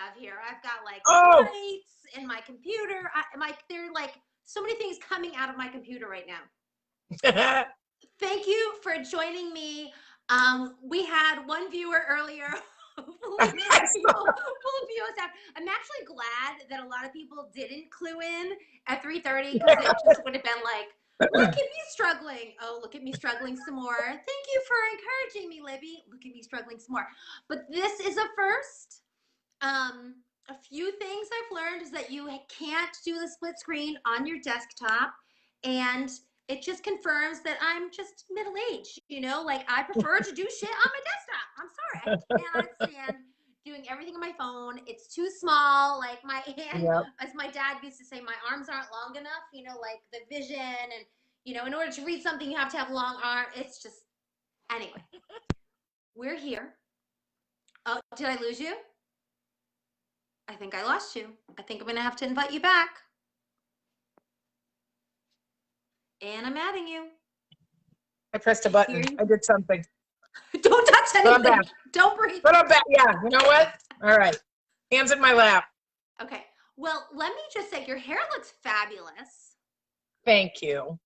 have here. I've got like Oh, lights in my computer. There are like so many things coming out of my computer right now. Thank you for joining me. We had one viewer earlier. We'll view us out. I'm actually glad that a lot of people didn't clue in at 3:30 because it just would have been like, look at me struggling. Oh, look at me struggling some more. Thank you for encouraging me, Libby. Look at me struggling some more. But this is a first. A few things I've learned is that you can't do the split screen on your desktop, and it just confirms that I'm just middle-aged, you know, like I prefer to do shit on my desktop. I'm sorry. I cannot stand doing everything on my phone. It's too small. Like my hand, yep. as my dad used to say, my arms aren't long enough, you know, like the vision and, you know, in order to read something, you have to have long arms. It's just, anyway, we're here. Oh, did I lose you? I think I lost you. I think I'm going to have to invite you back. And I'm adding you. I pressed a button. I did something. Don't touch anything. But I'm back. Don't breathe. But I'm back. Yeah, you know what? All right. Hands in my lap. Okay. Well, let me just say, your hair looks fabulous. Thank you.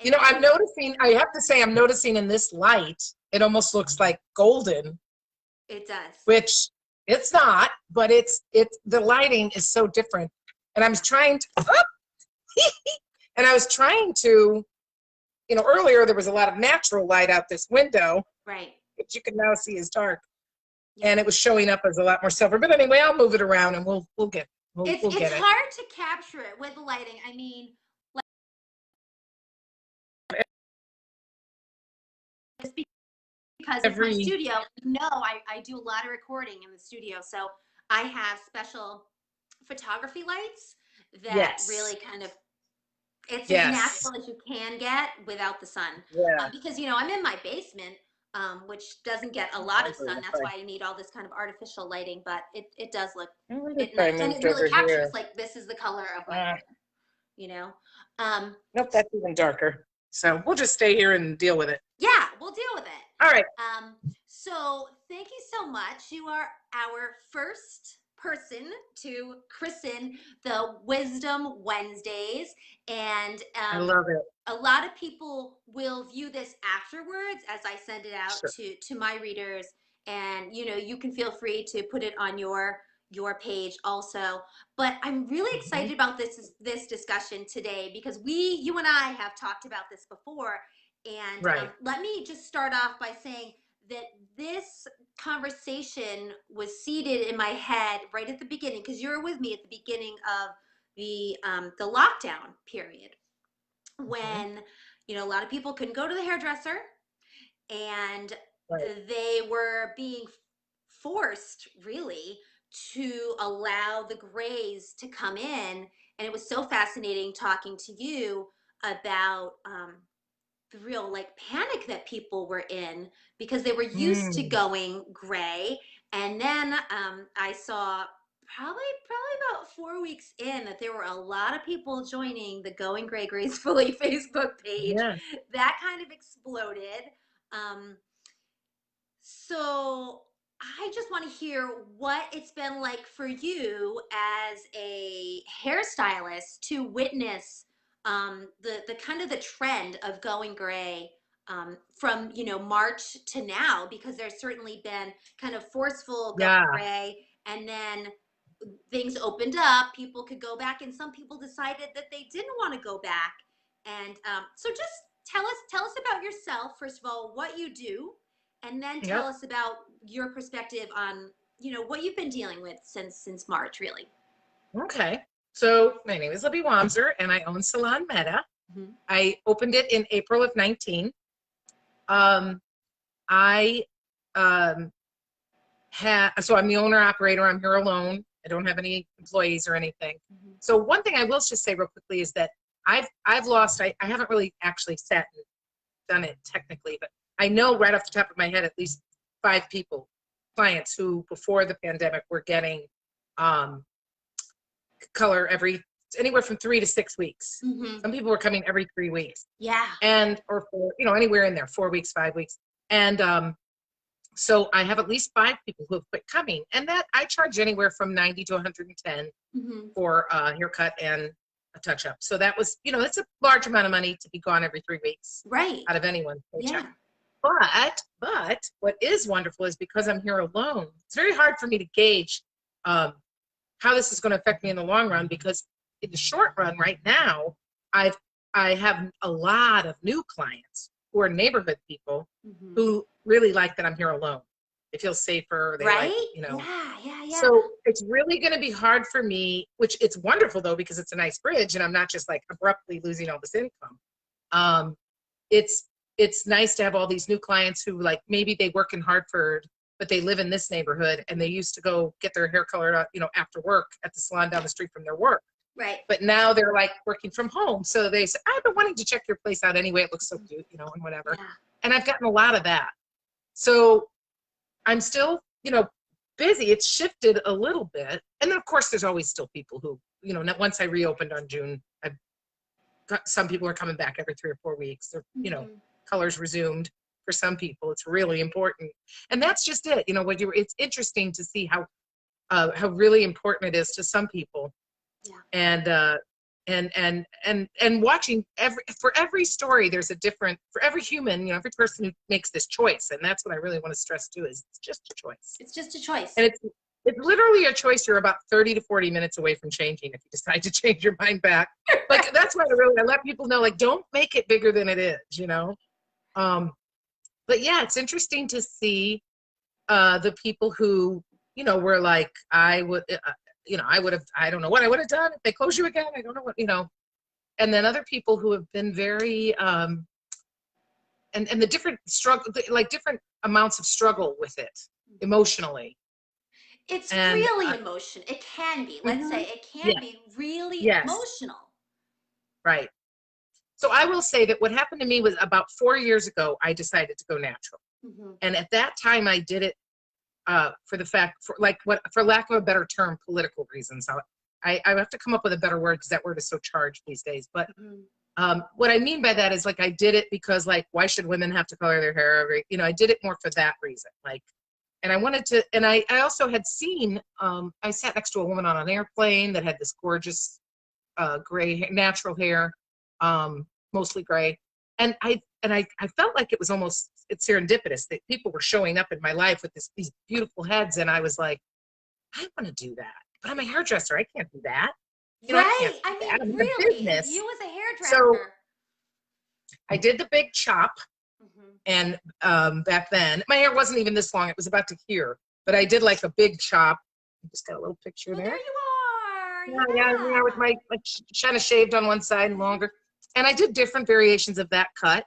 You know, I'm noticing, I have to say, I'm noticing in this light, it almost looks like golden. It does. Which it's not, but it's the lighting is so different. And I was trying to, and I was trying to, you know, earlier there was a lot of natural light out this window. Right. Which you can now see is dark. Yeah. And it was showing up as a lot more silver. But anyway, I'll move it around and we'll get it. It's hard to capture it with the lighting. I mean, just because it's my studio, I do a lot of recording in the studio. So I have special photography lights that really kind of, it's as natural as you can get without the sun. Yeah. Because, you know, I'm in my basement, which doesn't get a lot of sun. That's why I need all this kind of artificial lighting, but it does look, and it really captures, like, this is the color of my hair, you know? Nope, that's even darker. So we'll just stay here and deal with it. Yeah, we'll deal with it. All right. So thank you so much. You are our first person to christen the Wisdom Wednesdays, and I love it. A lot of people will view this afterwards as I send it out to my readers, and you know, you can feel free to put it on your page also. But I'm really excited about this discussion today because you and I have talked about this before. And let me just start off by saying that this conversation was seeded in my head right at the beginning, because you were with me at the beginning of the lockdown period, when you know, a lot of people couldn't go to the hairdresser, and they were being forced really to allow the grays to come in. And it was so fascinating talking to you about the real like panic that people were in because they were used to going gray. And then I saw probably about 4 weeks in that there were a lot of people joining the Going Gray Gracefully Facebook page. That kind of exploded. So I just want to hear what it's been like for you as a hairstylist to witness the kind of the trend of going gray from, you know, March to now, because there's certainly been kind of forceful going gray, and then things opened up, people could go back, and some people decided that they didn't want to go back. And so just tell us about yourself, first of all, what you do, and then tell us about your perspective on, you know, what you've been dealing with since March, really. Okay. So my name is Libby Wamser, and I own Salon Metta. I opened it in April of 19. So I'm the owner operator. I'm here alone. I don't have any employees or anything. So one thing I will just say real quickly is that I've lost, I haven't really actually sat and done it technically, but I know right off the top of my head at least 5 clients who before the pandemic were getting color anywhere from 3 to 6 weeks. Some people were coming every 3 weeks. Yeah. And or for, you know, anywhere in there, 4 weeks, 5 weeks. And So I have at least 5 people who have quit coming, and that I charge anywhere from 90 to 110 for a haircut and a touch up. So that was, you know, it's a large amount of money to be gone every 3 weeks Right. out of anyone's paycheck. Yeah. But what is wonderful is because I'm here alone, it's very hard for me to gauge how this is going to affect me in the long run, because in the short run right now, I have a lot of new clients who are neighborhood people who really like that I'm here alone. They feel safer. They like, you know. Yeah. So it's really going to be hard for me, which it's wonderful though, because it's a nice bridge and I'm not just like abruptly losing all this income. It's nice to have all these new clients who, like, maybe they work in Hartford, but they live in this neighborhood and they used to go get their hair colored, you know, after work at the salon down the street from their work. Right. But now they're like working from home. So they say, I've been wanting to check your place out anyway. It looks so cute, you know, and whatever. Yeah. And I've gotten a lot of that. So I'm still, you know, busy. It's shifted a little bit. And then of course there's always still people who, you know, once I reopened on June, I've got some people are coming back every 3 or 4 weeks. They're, you know, colors resumed for some people. It's really important. And that's just it. You know, it's interesting to see how really important it is to some people. Yeah. And watching for every story, there's a different, for every human, you know, every person who makes this choice. And that's what I really want to stress too, is it's just a choice. It's just a choice. And it's literally a choice. You're about 30 to 40 minutes away from changing if you decide to change your mind back. Like, that's why I let people know, like, don't make it bigger than it is, you know? But yeah, it's interesting to see the people who, you know, were like, I would have, I don't know what I would have done if they close you again. I don't know what, you know. And then other people who have been very, and the different struggle, like different amounts of struggle with it emotionally. It's really emotional. It can be, let's say, it can be really emotional. Right. So I will say that what happened to me was about 4 years ago, I decided to go natural. And at that time I did it for lack of a better term, political reasons. I have to come up with a better word because that word is so charged these days. But what I mean by that is, like, I did it because, like, why should women have to color their hair you know, I did it more for that reason. Like, and I wanted to, and I also had seen, I sat next to a woman on an airplane that had this gorgeous gray natural hair, mostly gray. And I felt like it was almost, it's serendipitous that people were showing up in my life with these beautiful heads. And I was like, I want to do that, but I'm a hairdresser. I can't do that. You know, right. I mean, really, you as a hairdresser. So I did the big chop. And back then, my hair wasn't even this long. It was about to here. But I did like a big chop. I just got a little picture there. There you are. Yeah, with my kind of shaved on one side and longer. And I did different variations of that cut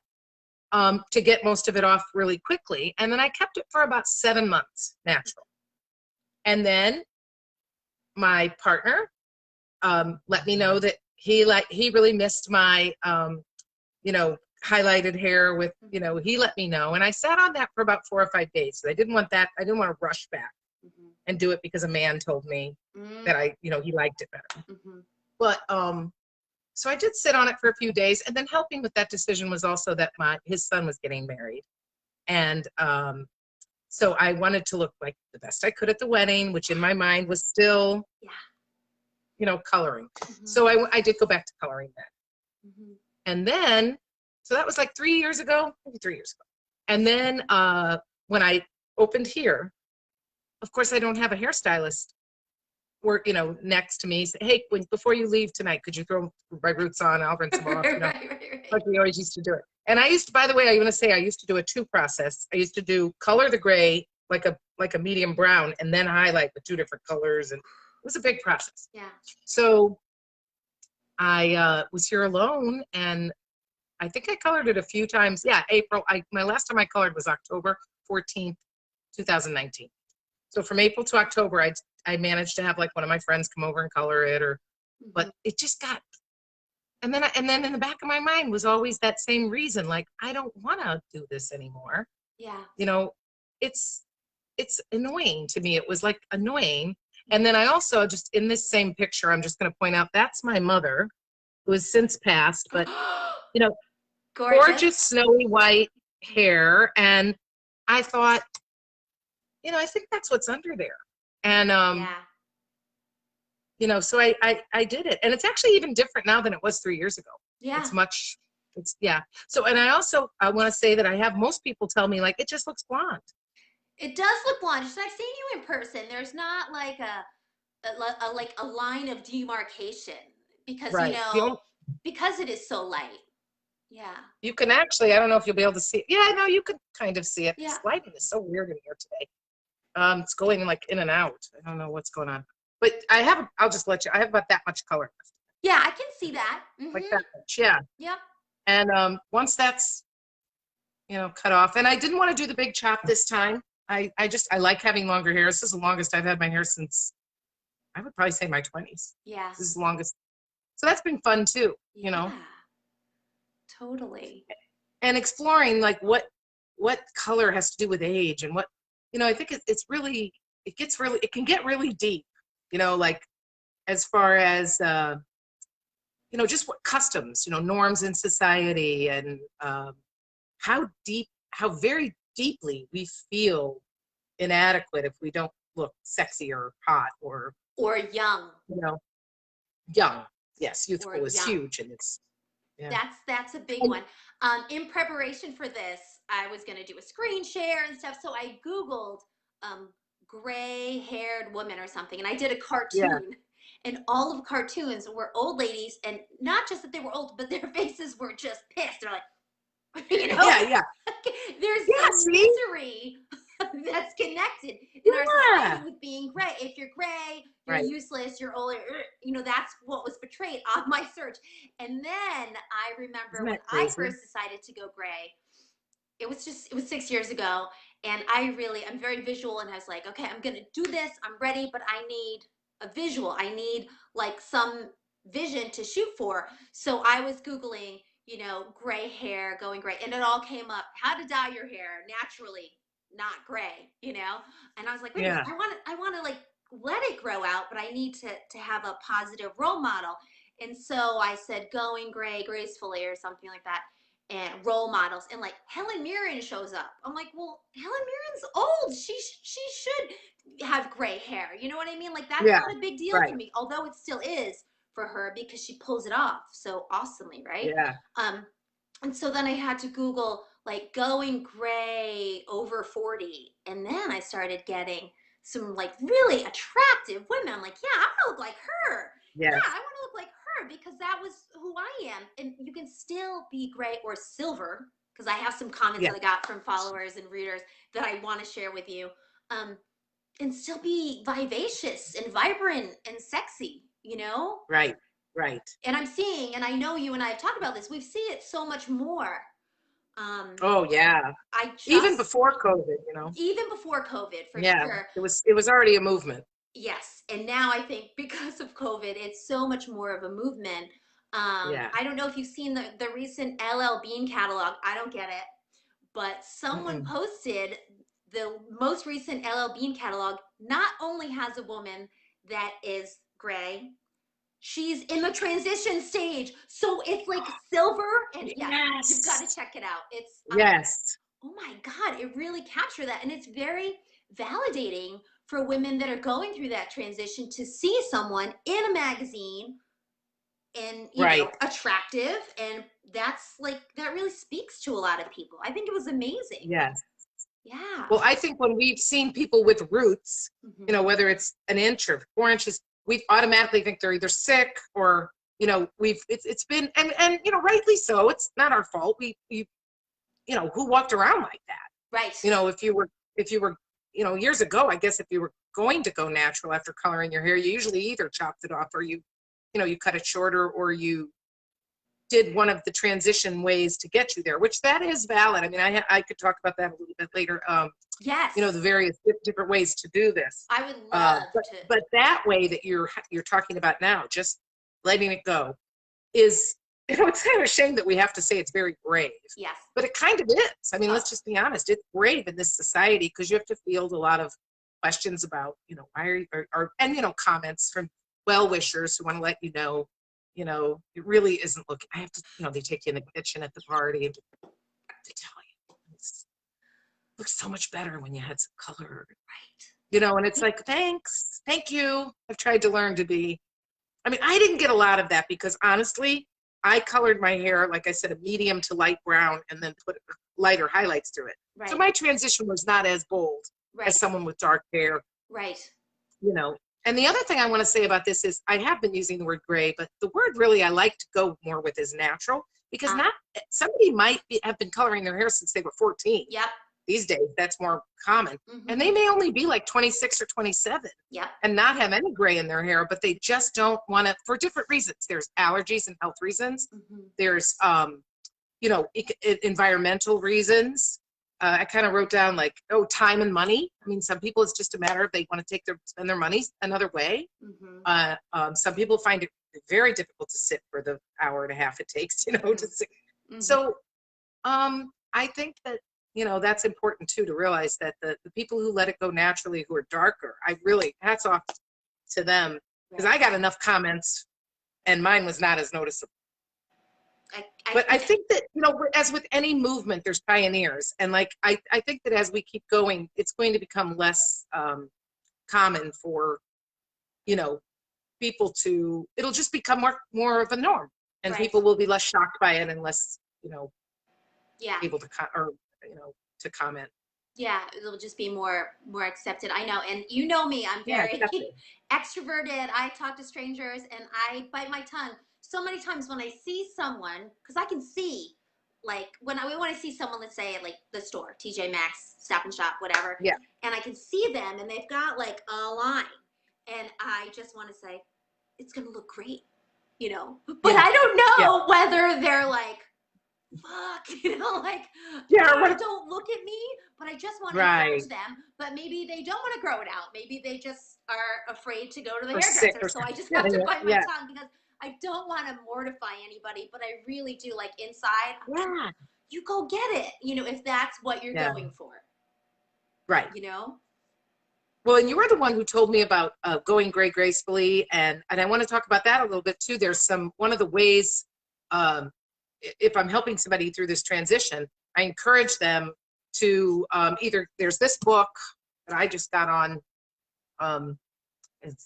to get most of it off really quickly. And then I kept it for about 7 months natural. And then my partner let me know that he really missed my, you know, highlighted hair with, you know, he let me know. And I sat on that for about 4 or 5 days. So I didn't want that. I didn't want to rush back and do it because a man told me that you know, he liked it better. But, so I did sit on it for a few days, and then helping with that decision was also that his son was getting married. And, so I wanted to look like the best I could at the wedding, which in my mind was still, you know, coloring. So I did go back to coloring then. And then, so that was like 3 years ago, maybe 3 years ago. And then when I opened here, of course I don't have a hairstylist work, you know, next to me. Say, hey, before you leave tonight, could you throw my roots on? I'll rinse them off, you know, right. Like we always used to do it. And I used to, by the way, I want to say I used to do a 2 process. I used to do color the gray like a medium brown, and then highlight with 2 different colors, and it was a big process. Yeah. So I was here alone, and I think I colored it a few times. Yeah, April. My last time I colored was October 14th, 2019. So from April to October, I managed to have like one of my friends come over and color it, but it just got. And then in the back of my mind was always that same reason, like, I don't want to do this anymore. Yeah. You know, it's annoying to me. It was like annoying. And then I also, just in this same picture, I'm just going to point out, that's my mother, who has since passed, but, you know, gorgeous snowy white hair. And I thought, you know, I think that's what's under there. And, Yeah. you know, so I did it. And it's actually even different now than it was 3 years ago. Yeah. It's, yeah. So, and I want to say that I have most people tell me, like, it just looks blonde. It does look blonde. Just I've seen you in person. There's not like like a line of demarcation because, Right. because it is so light. Yeah. You can actually, I don't know if you'll be able to see it. Yeah, no, you can kind of see it. Yeah. This lighting is so weird in here today. It's going like in and out. I don't know what's going on. But I'll just let you, I have about that much color left. Yeah, I can see that. Like that much, yeah. Yep. And once that's, you know, cut off, and I didn't want to do the big chop this time. I like having longer hair. This is the longest I've had my hair since, I would probably say my 20s. Yeah. This is the longest. So that's been fun too, you know. Yeah. Totally. And exploring like what color has to do with age and what, you know, I think it can get really deep, you know, like as far as, you know, just what customs, you know, norms in society, and how very deeply we feel inadequate if we don't look sexy or hot or young. You know, young. Yes, youthful Or is young. huge, and it's, yeah. That's a big one. In preparation for this, I was going to do a screen share and stuff, so I Googled gray-haired woman or something, and I did a cartoon. Yeah. And all of the cartoons were old ladies, and not just that they were old, but their faces were just pissed. They're like, you know, Yeah. There's some misery that's connected in our society with being gray. If you're gray, you're useless, you're old, you know, that's what was portrayed on my search. And then I remember when I first decided to go gray, it was 6 years ago. And I'm very visual, and I was like, okay, I'm going to do this. I'm ready, but I need a visual. I need like some vision to shoot for. So I was Googling, you know, gray hair, going gray, and it all came up, how to dye your hair naturally, not gray, you know? And I was like, wait a minute, I want to like let it grow out, but I need to have a positive role model. And so I said, going gray gracefully or something like that. And role models, and like Helen Mirren shows up. I'm like, well, Helen Mirren's old. She should have gray hair. You know what I mean? Like that's not a big deal to me, although it still is for her because she pulls it off so awesomely, right? Yeah. And so then I had to Google like going gray over 40, and then I started getting some like really attractive women. I'm like, yeah, I want to look like her. Yes. Yeah, I want to look like her because that was who I am. And you can still be gray or silver, because I have some comments that I got from followers and readers that I want to share with you, and still be vivacious and vibrant and sexy, you know? Right. And I'm seeing, and I know you and I have talked about this, we see it so much more. Oh yeah. Even before COVID, you know. Even before COVID, for sure. It was already a movement. Yes, and now I think because of COVID, it's so much more of a movement. I don't know if you've seen the recent LL Bean catalog. I don't get it, but someone posted the most recent LL Bean catalog. Not only has a woman that is gray, she's in the transition stage, so it's like silver, and you've got to check it out. It's oh my God, it really captured that, and it's very validating for women that are going through that transition to see someone in a magazine and you know, attractive, and that's like, that really speaks to a lot of people. I think it was amazing. Yes. Yeah. Well, I think when we've seen people with roots, you know, whether it's an inch or 4 inches, we automatically think they're either sick or, you know, it's been, and you know, rightly so. It's not our fault. We you know, who walked around like that? Right. You know, if you were, you know, years ago, I guess if you were going to go natural after coloring your hair, you usually either chopped it off or you know, you cut it shorter, or you did one of the transition ways to get you there, which that is valid. I mean, I could talk about that a little bit later. Yes. You know, the various different ways to do this. I would love to. But that way that you're talking about now, just letting it go, is, you know, it's kind of a shame that we have to say it's very brave. Yes. But it kind of is. I mean, let's just be honest. It's brave in this society because you have to field a lot of questions about, you know, why are you, and, you know, comments from well-wishers who want to let you know, it really isn't looking. I have to, you know, they take you in the kitchen at the party and to tell you. looks so much better when you had some color. Right. You know, and it's like, thanks, thank you. I've tried to learn to be, I mean, I didn't get a lot of that because honestly, I colored my hair, like I said, a medium to light brown and then put lighter highlights through it. Right. So my transition was not as bold as someone with dark hair. Right. You know, and the other thing I want to say about this is I have been using the word gray, but the word really I like to go more with is natural because not somebody might have been coloring their hair since they were 14. Yep. These days, that's more common. And they may only be like 26 or 27 and not have any gray in their hair, but they just don't want to, for different reasons. There's allergies and health reasons. There's, you know, environmental reasons. I kind of wrote down like, oh, time and money. I mean, some people, it's just a matter of they want to spend their money another way. Some people find it very difficult to sit for the hour and a half it takes, you know, to sit. So I think that, you know, that's important too, to realize that the people who let it go naturally, who are darker, I really, hats off to them, because I got enough comments and mine was not as noticeable. But I think that, you know, as with any movement, there's pioneers. And like, I think that as we keep going, it's going to become less common for, you know, people to, it'll just become more of a norm. And people will be less shocked by it and less, you know, able to, you know, to comment. Yeah, it'll just be more accepted. I know. And you know me, I'm very extroverted. I talk to strangers and I bite my tongue so many times when I see someone, because I can see, like when I see someone, let's say at like the store, TJ Maxx, Stop and Shop, whatever, and I can see them and they've got like a line and I just want to say, it's going to look great, you know, but I don't know whether they're like, fuck, you know, like, don't look at me, but I just want to encourage them, but maybe they don't want to grow it out. Maybe they just are afraid to go to the hairdresser. So I just have to bite my tongue because I don't want to mortify anybody, but I really do, like, inside, you go get it, you know, if that's what you're going for. Right. You know? Well, and you were the one who told me about going gray gracefully, and I want to talk about that a little bit too. There's one of the ways, if I'm helping somebody through this transition, I encourage them to either, there's this book that I just got on,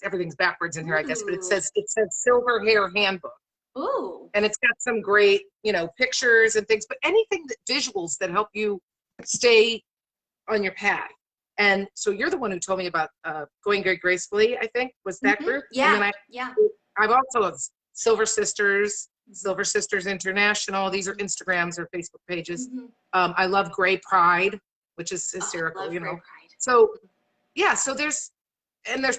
everything's backwards in here, I guess, but it says Silver Hair Handbook. Ooh. And it's got some great, you know, pictures and things, but anything visuals that help you stay on your path. And so you're the one who told me about going Gray Gracefully, I think, was that group? Yeah. And then I've also Silver Sisters International. These are Instagrams or Facebook pages. I love Gray Pride, which is hysterical, you know. So yeah, so there's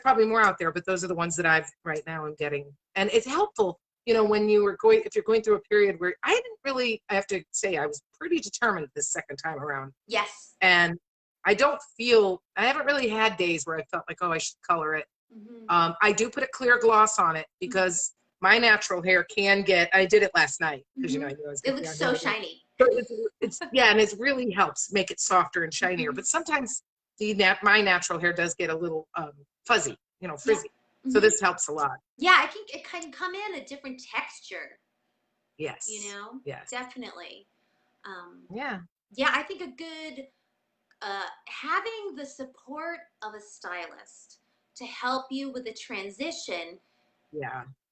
probably more out there, but those are the ones that I've right now am getting. And it's helpful, you know, when if you're going through a period where I have to say I was pretty determined this second time around. Yes. And I haven't really had days where I felt like, oh, I should color it. I do put a clear gloss on it because my natural hair can get, I did it last night because, you know, I knew I was it looks so shiny. So it's and it really helps make it softer and shinier. But sometimes my natural hair does get a little fuzzy, you know, frizzy. So this helps a lot. Yeah, I think it can come in a different texture. Yes. You know? Yes. Definitely. Yeah, I think a good, having the support of a stylist to help you with the transition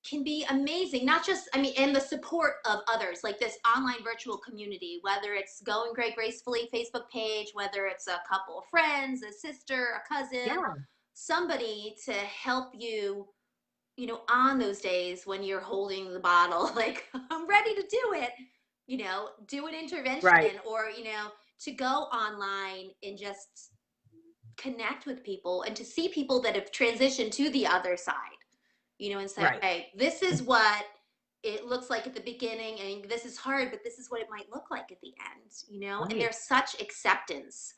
can be amazing. Not just, I mean, and the support of others, like this online virtual community, whether it's Going Gray Gracefully Facebook page, whether it's a couple of friends, a sister, a cousin, somebody to help you, you know, on those days when you're holding the bottle, like, I'm ready to do it, you know, do an intervention or, you know, to go online and just connect with people and to see people that have transitioned to the other side, you know, and say, hey, this is what it looks like at the beginning and this is hard, but this is what it might look like at the end, you know, and there's such acceptance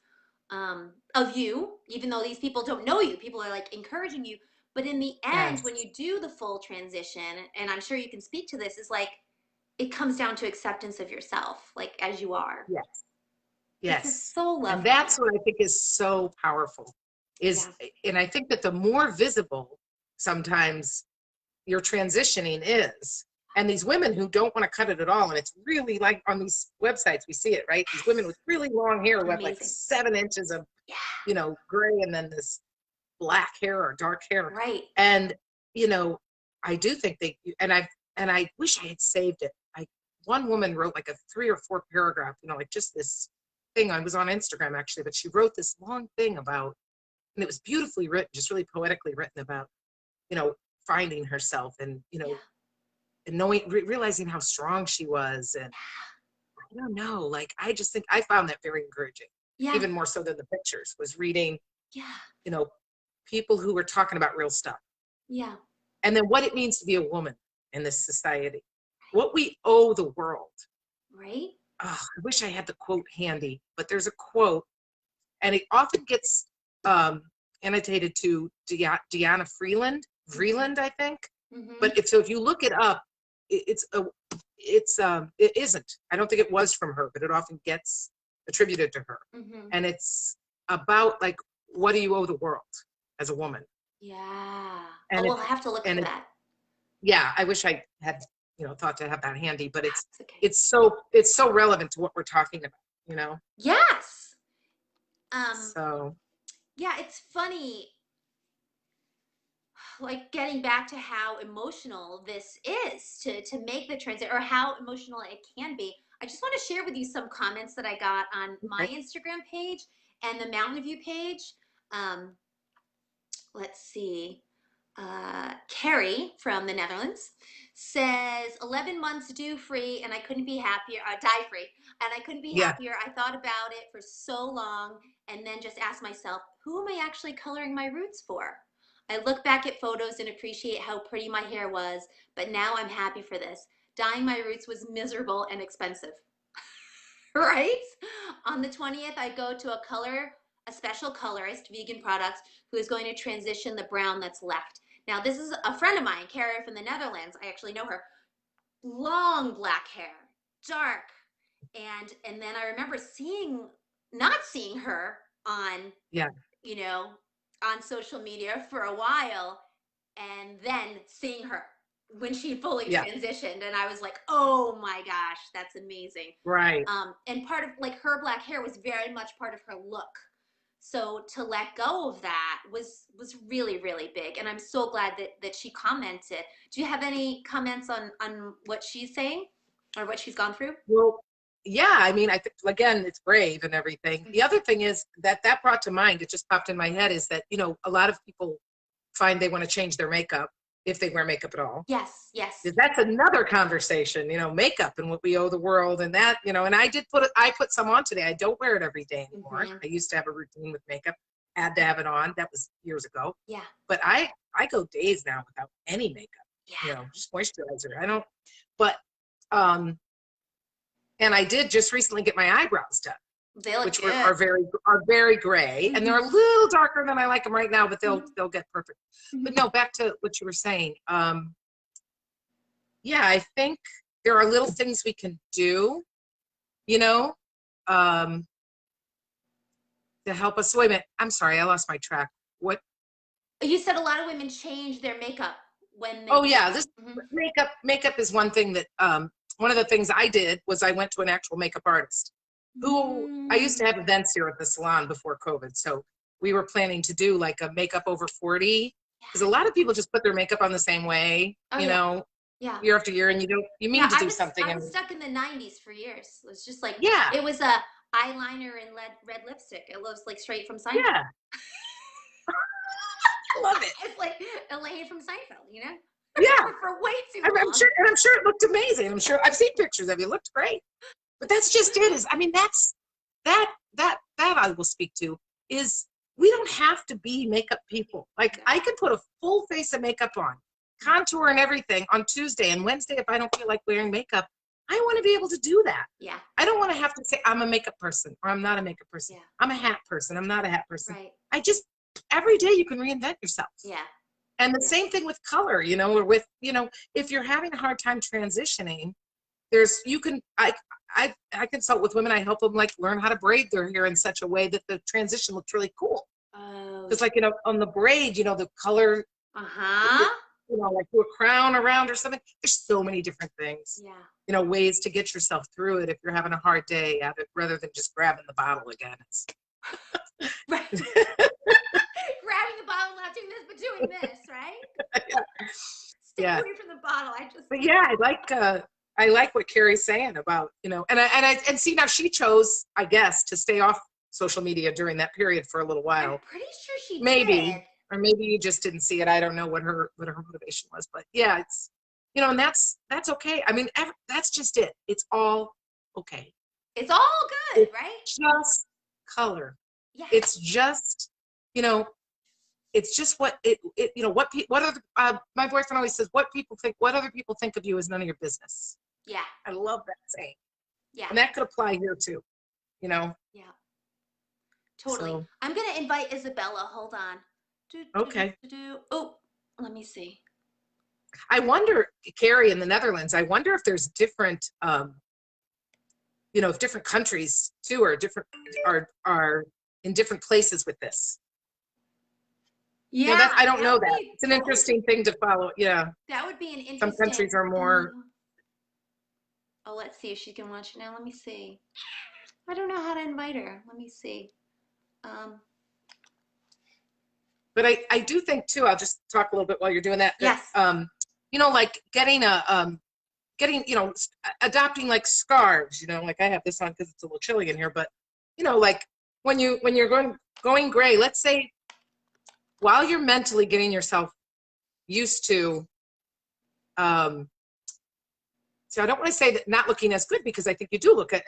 of you, even though these people don't know you, people are like encouraging you. But in the end, when you do the full transition, and I'm sure you can speak to this, is like, it comes down to acceptance of yourself, like as you are. Yes. So lovely. And that's what I think is so powerful and I think that the more visible sometimes your transitioning is, And these women who don't want to cut it at all, and it's really like on these websites, we see it, right? These women with really long hair who have like 7 inches of, you know, gray and then this black hair or dark hair. Right. And, you know, I do think and I wish I had saved it. One woman wrote like a 3 or 4 paragraph, you know, like just this thing. I was on Instagram actually, but she wrote this long thing about, and it was beautifully written, just really poetically written about, you know, finding herself and, you know, and knowing, realizing how strong she was. And I don't know, like, I just think I found that very encouraging. Even more so than the pictures, was reading, you know, people who were talking about real stuff. And then what it means to be a woman in this society, what we owe the world. Right. Oh, I wish I had the quote handy, but there's a quote, and it often gets annotated to Deanna Freeland, I think. But if you look it up, it isn't. I don't think it was from her, but it often gets attributed to her. And it's about like, what do you owe the world as a woman? And we'll have to look for that. Yeah, I wish I had, you know, thought to have that handy, but it's so relevant to what we're talking about, you know? Yes. So yeah, it's funny, like getting back to how emotional this is to make the transit, or how emotional it can be. I just want to share with you some comments that I got on my Instagram page and the Mountain View page. Let's see. Carrie from the Netherlands says 11 months due free and I couldn't be happier, dye free, and I couldn't be happier. I thought about it for so long and then just asked myself, who am I actually coloring my roots for? I look back at photos and appreciate how pretty my hair was, but now I'm happy for this. Dyeing my roots was miserable and expensive. Right? On the 20th, I go to a special colorist, vegan products, who is going to transition the brown that's left. Now, this is a friend of mine, Carrie from the Netherlands. I actually know her. Long black hair, dark. And then I remember not seeing her on, you know, on social media for a while, and then seeing her when she fully transitioned. And I was like, oh my gosh, that's amazing. Right. And part of like her black hair was very much part of her look. So to let go of that was really, really big. And I'm so glad that she commented. Do you have any comments on what she's saying or what she's gone through? Well, yeah, I mean, I think, again, it's brave and everything. The other thing is that brought to mind, it just popped in my head, is that, you know, a lot of people find they want to change their makeup if they wear makeup at all. Yes. That's another conversation, you know, makeup and what we owe the world and that, you know, and I put some on today. I don't wear it every day anymore. I used to have a routine with makeup, had to have it on. That was years ago. Yeah. But I go days now without any makeup, you know, just moisturizer. I don't, but, and I did just recently get my eyebrows done. They look which good. are very gray, and they're a little darker than I like them right now, but they'll get perfect. But no, back to what you were saying. Yeah, I think there are little things we can do, you know, to help us. Wait a minute, I'm sorry, I lost my track. What? You said a lot of women change their makeup when they. Oh yeah, this makeup is one thing that one of the things I did was I went to an actual makeup artist. Who I used to have events here at the salon before COVID. So we were planning to do like a makeup over 40, because a lot of people just put their makeup on the same way, you know, year after year, and you mean to do something. I was stuck in the 90s for years. It was just like, yeah, it was a eyeliner and red lipstick. It looks like straight from Seinfeld. Yeah. I love it. It's like Elaine from Seinfeld, you know? Yeah. For way too long. I'm sure it looked amazing. I'm sure I've seen pictures of you. It looked great. But that's just it. I mean, that I will speak to is we don't have to be makeup people. Like I could put a full face of makeup on, contour and everything on Tuesday, and Wednesday, if I don't feel like wearing makeup, I want to be able to do that. Yeah. I don't want to have to say I'm a makeup person or I'm not a makeup person. Yeah. I'm a hat person. I'm not a hat person. Right. Every day you can reinvent yourself. Yeah. And the same thing with color, you know, or with, you know, if you're having a hard time transitioning, I consult with women. I help them like learn how to braid their hair in such a way that the transition looks really cool. Oh. It's like, you know, on the braid, you know, the color, like do a crown around or something. There's so many different things. Yeah. Ways to get yourself through it if you're having a hard day at it, rather than just grabbing the bottle again. Right. Grabbing the bottle, not doing this, but doing this, right? Stay Yeah. away from the bottle. But yeah, I like what Carrie's saying about, and see, now she chose, I guess, to stay off social media during that period for a little while. I'm pretty sure she Maybe. did. Or maybe you just didn't see it. I don't know what her motivation was, but yeah, it's, and that's okay. I mean, that's just it. It's all okay. It's all good, It's right? just color. Yeah. It's just, it's just what what other, my boyfriend always says, what other people think of you is none of your business. Yeah. I love that saying. Yeah. And that could apply here too, Yeah. Totally. So, I'm going to invite Isabella. Hold on. Okay. Oh, let me see. I wonder, Carrie, in the Netherlands, I wonder if there's different, if different countries too are in different places with this. Yeah, I don't know that. It's an interesting thing to follow. Yeah. That would be an interesting. Some countries are more. Oh, let's see if she can watch it now. Let me see. I don't know how to invite her. Let me see. But I do think too, I'll just talk a little bit while you're doing that. Yes. Like getting adopting like scarves, like I have this on because it's a little chilly in here, but like when you're going gray, let's say while you're mentally getting yourself used to, so I don't want to say that not looking as good, because I think you do look at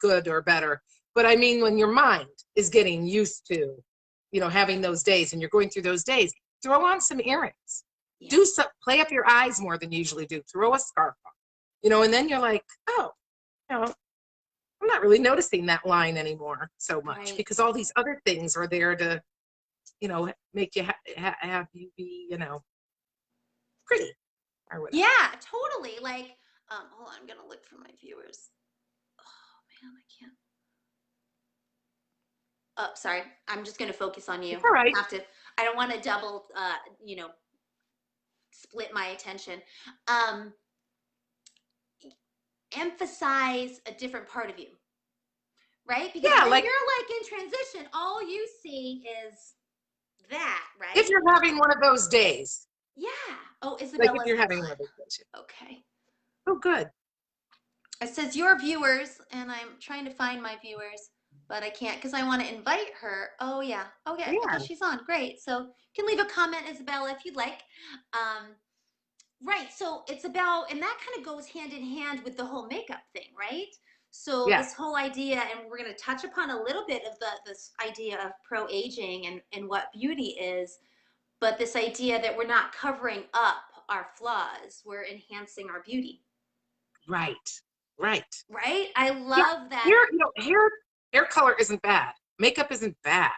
good or better, but I mean, when your mind is getting used to, having those days and you're going through those days, throw on some earrings. Yeah. Play up your eyes more than you usually do. Throw a scarf on, and then you're like, oh, I'm not really noticing that line anymore so much, right, because all these other things are there to, make you have you be, pretty or whatever. Yeah, totally. Like, hold on, I'm gonna look for my viewers. Oh man, I can't. Oh, sorry. I'm just going to focus on you. All right. I don't want to double, split my attention. Emphasize a different part of you, right? Because when you're like in transition, all you see is that, right? If you're having one of those days. Yeah. Oh, Isabella. Like if you're having one of those days. Okay. Oh, good. It says your viewers, and I'm trying to find my viewers, but I can't because I want to invite her. Oh, yeah. Okay. Yeah. Okay, she's on. Great. So you can leave a comment, Isabella, if you'd like. Right. So it's about, and that kind of goes hand in hand with the whole makeup thing, right? So this whole idea, and we're going to touch upon a little bit of this idea of pro-aging and what beauty is, but this idea that we're not covering up our flaws, we're enhancing our beauty. Right. Right. Right? I love that. Hair color isn't bad. Makeup isn't bad.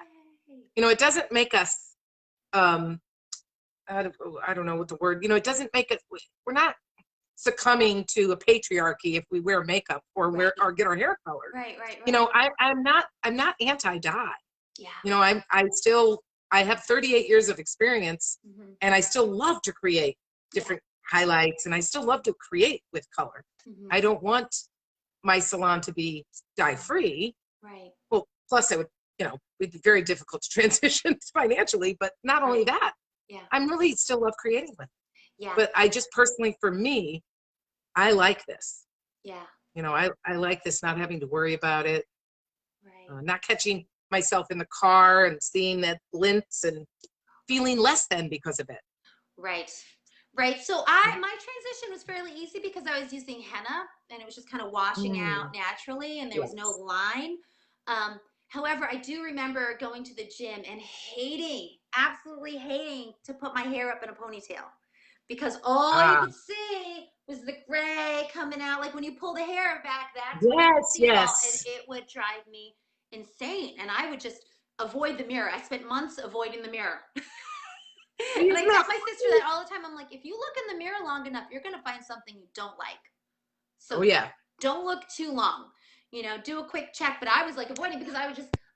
It doesn't make us, I don't know what the word, it doesn't make it, we're not succumbing to a patriarchy if we wear makeup or get our hair colored. Right. I'm not anti-dye. Yeah. I have 38 years of experience, and I still love to create different highlights, and I still love to create with color. I don't want my salon to be dye-free. Right. Well, plus it would, it'd be very difficult to transition financially, but not only that, I'm really still love creating with it. Yeah. But I just personally, for me, I like this. Yeah. I like this, not having to worry about it. Right. Not catching myself in the car and seeing that glints and feeling less than because of it. Right. So my transition was fairly easy because I was using henna and it was just kind of washing out naturally and there was no line. However, I do remember going to the gym and absolutely hating to put my hair up in a ponytail because all you could see was the gray coming out. Like when you pull the hair back, that's when you could see it all, and it would drive me insane. And I would just avoid the mirror. I spent months avoiding the mirror. And I tell my sister that all the time. I'm like, if you look in the mirror long enough, you're going to find something you don't like. So don't look too long. Do a quick check. But I was like avoiding because I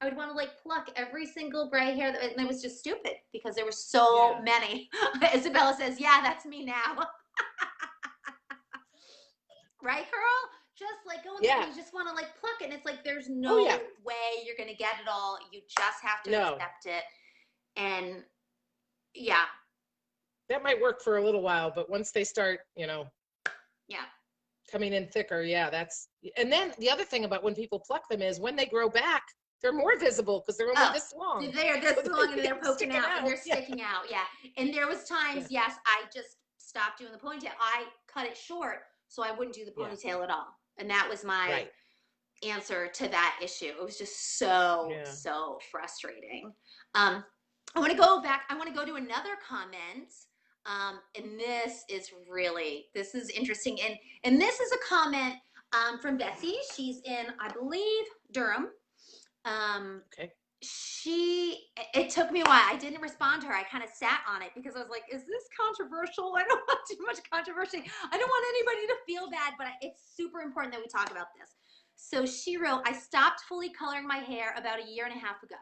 I would want to like pluck every single gray hair, and it was just stupid because there were so Yeah. many. Isabella says, "Yeah, that's me now." Right, girl? Just like going through, Yeah. you just want to like pluck it, and it's like there's Oh no yeah. way you're gonna get it all. You just have to No. accept it, and yeah, That might work for a little while, but once they start, yeah. coming in thicker, yeah, and then the other thing about when people pluck them is when they grow back, they're more visible because they're only Oh, this long. they're So this long and they're they're poking sticking out and out. they're Yeah. sticking out. Yeah. And there was times, Yeah. yes, I just stopped doing the ponytail. I cut it short so I wouldn't do the Yeah. ponytail at all. And that was my Right. answer to that issue. It was just so, Yeah. so frustrating. I want to go back. I want to go to another comment. And this is interesting. And this is a comment from Betsy. She's in, I believe, Durham. Okay. It took me a while. I didn't respond to her. I kind of sat on it because I was like, is this controversial? I don't want too much controversy. I don't want anybody to feel bad, but it's super important that we talk about this. So she wrote, I stopped fully coloring my hair about a year and a half ago.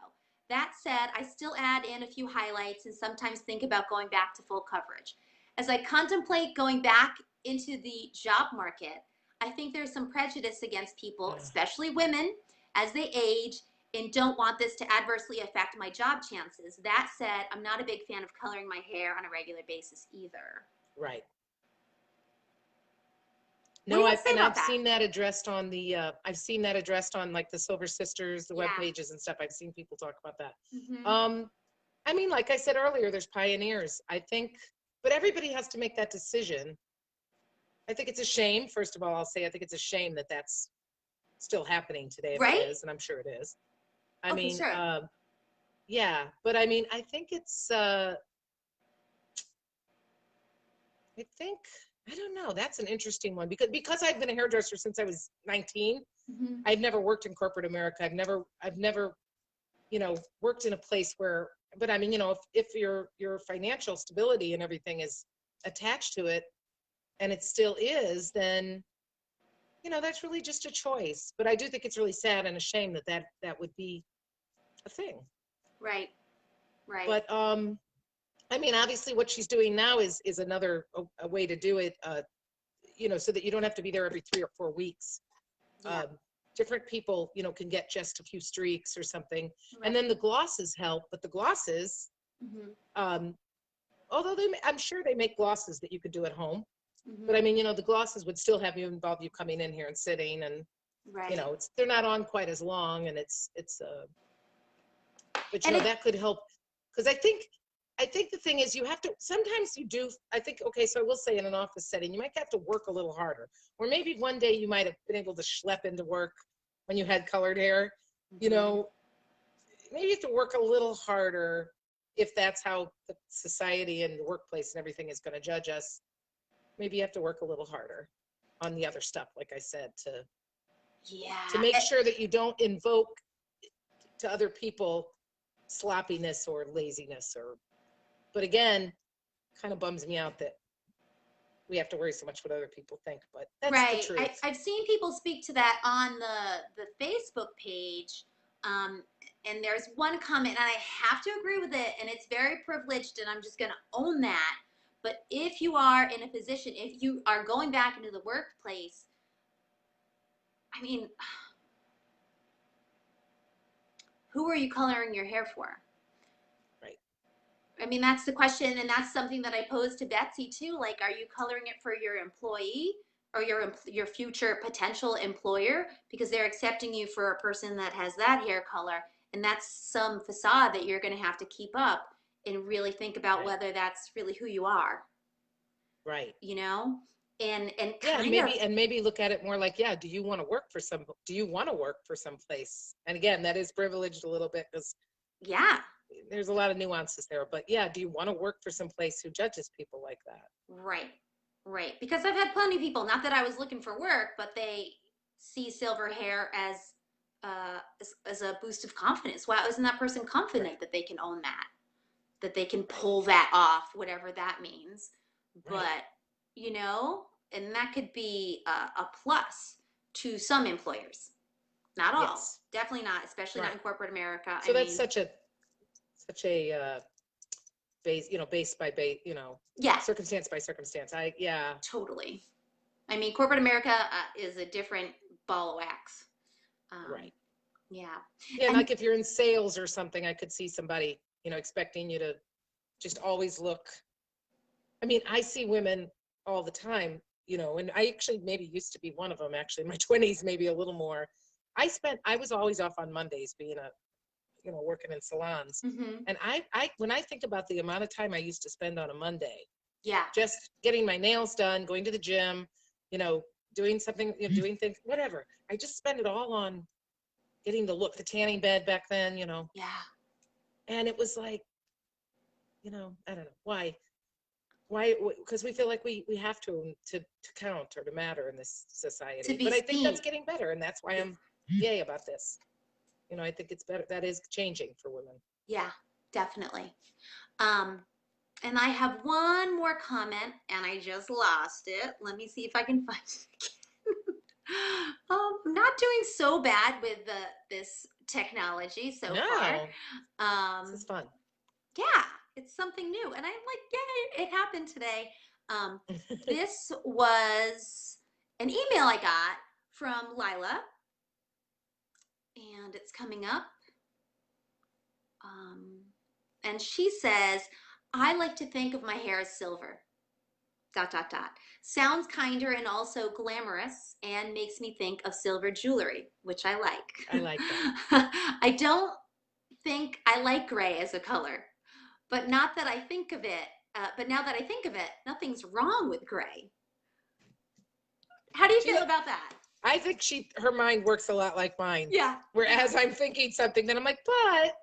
That said, I still add in a few highlights and sometimes think about going back to full coverage. As I contemplate going back into the job market, I think there's some prejudice against people, especially women, as they age and don't want this to adversely affect my job chances. That said, I'm not a big fan of coloring my hair on a regular basis either. Right. What do No, you have to say about I've that? seen that addressed on I've seen that addressed on like the Silver Sisters, the web Yeah. pages and stuff. I've seen people talk about that. Mm-hmm. I mean, like I said earlier, there's pioneers. I think, but everybody has to make that decision. I think it's a shame. First of all, I'll say I think it's a shame that that's still happening today, if it Right? is, and I'm sure it is. I Oh, for mean, sure. yeah, but I mean, I think it's. I think I don't know. That's an interesting one because I've been a hairdresser since I was 19. Mm-hmm. I've never worked in corporate America. I've never, worked in a place where. But I mean, if your financial stability and everything is attached to it, and it still is, then that's really just a choice. But I do think it's really sad and a shame that would be a thing. Right. Right. But I mean, obviously, what she's doing now is another a way to do it. So that you don't have to be there every 3 or 4 weeks. Yeah. Different people, can get just a few streaks or something. Right. And then the glosses help, but the glosses, Mm-hmm. although I'm sure they make glosses that you could do at home. Mm-hmm. But I mean, the glosses would still have you coming in here and sitting, and Right. they're not on quite as long, and but that could help because I think the thing is you have to, sometimes you do, I think, okay, so I will say in an office setting, you might have to work a little harder. Or maybe one day you might have been able to schlep into work when you had colored hair. Mm-hmm. Maybe you have to work a little harder if that's how the society and the workplace and everything is going to judge us. Maybe you have to work a little harder on the other stuff, like I said, to make sure that you don't invoke to other people sloppiness or laziness but again, kind of bums me out that we have to worry so much what other people think, but that's the truth. I've seen people speak to that on the Facebook page, and there's one comment, and I have to agree with it, and it's very privileged, and I'm just going to own that. But if you are in a position, if you are going back into the workplace, I mean, who are you coloring your hair for? Right. I mean, that's the question, and that's something that I posed to Betsy too. Like, are you coloring it for your employee or your future potential employer because they're accepting you for a person that has that hair color, and that's some facade that you're going to have to keep up and really think about whether that's really who you are. Right. And yeah, maybe look at it more like, do you want to work for some place? And again, that is privileged a little bit because there's a lot of nuances there, but do you want to work for some place who judges people like that? Right. Because I've had plenty of people, not that I was looking for work, but they see silver hair as a boost of confidence. Wow, isn't that person confident that they can own that they can pull that off, whatever that means? But and that could be a plus to some employers. Not all. Yes. Definitely not, especially not Right. in corporate America. So that's such a base by base, Yeah, circumstance by circumstance. Yeah. totally. I mean, corporate America is a different ball of wax. Um, Right. yeah. Yeah. And And like if you're in sales or something, I could see somebody, expecting you to just always look. I mean, I see women all the time, and I actually maybe used to be one of them actually in my 20s, maybe a little more. I was always off on Mondays being working in salons. mhm, And when I think about the amount of time I used to spend on a Monday, yeah, just getting my nails done, going to the gym, you know, doing something, doing things, whatever. I just spent it all on getting the tanning bed back then, yeah. and it was like, I don't know why, because we feel like we have to count or to matter in this To society. be But I think that's seen. getting better, and that's why Yeah, I'm yay about this. I think it's better. That is changing for women. yeah, definitely. Um, and I have one more comment, and I just lost it. Let me see if I can find it again. I'm not doing so bad with this technology so far. No, this Um, is fun. yeah, it's something new, and I'm like, yay, it happened today. Um, this was an email I got from Lila, and it's coming up. Um, and she says, I like to think of my hair as silver. Dot, dot, dot. Sounds kinder and also glamorous and makes me think of silver jewelry, which I I like. like that. I don't think I like gray as a color, but not that I think of it. But now that I think of it, nothing's wrong with gray. How do you She, feel about that? I think her mind works a lot like mine. Yeah. Whereas Yeah. I'm thinking something, then I'm like, but,